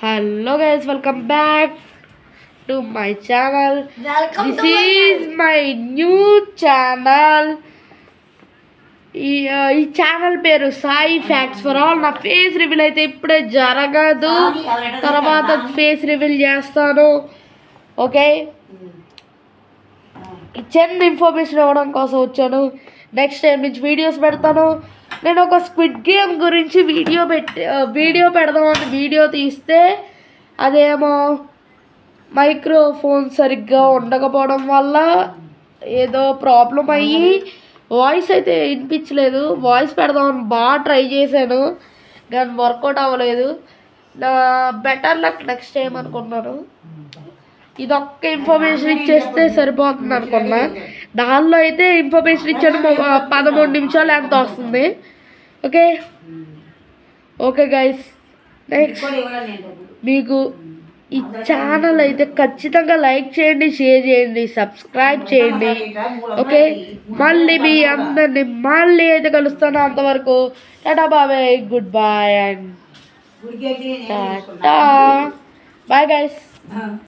Hello guys, welcome back to my channel. This is my new channel. ఈ channel పేరు Sai facts for all. నా face reveal అయితే ఇప్పుడే జరగదు, తర్వాత ఫేస్ రివీల్ చేస్తాను. ఓకే, చిన్న ఇన్ఫర్మేషన్ ఇవ్వడం కోసం వచ్చాను. నెక్స్ట్ టైం నుంచి వీడియోస్ పెడతాను. నేను ఒక స్క్విడ్ గేమ్ గురించి వీడియో పెడదామని వీడియో తీస్తే అదేమో మైక్రోఫోన్ సరిగ్గా ఉండకపోవడం వల్ల ఏదో ప్రాబ్లం అయ్యి వాయిస్ అయితే వినిపించలేదు. వాయిస్ పెడదామని బాగా ట్రై చేశాను కానీ వర్కౌట్ అవ్వలేదు. నా బెటర్ లక్ నెక్స్ట్ టైం అనుకున్నాను. ఇదొక్క ఇన్ఫర్మేషన్ ఇచ్చేస్తే సరిపోతుంది అనుకున్నా. దానిలో అయితే ఇన్ఫర్మేషన్ ఇచ్చాను 13 నిమిషాలు ఎంత వస్తుంది. ఓకే ఓకే గైస్, నెక్స్ట్ మీకు ఈ ఛానల్ అయితే ఖచ్చితంగా లైక్ చేయండి, షేర్ చేయండి, సబ్స్క్రైబ్ చేయండి. ఓకే, మళ్ళీ మీ అందరినీ మళ్ళీ అయితే కలుస్తాను. అంతవరకు టాటా బాబాయ్, goodbye and tata bye guys.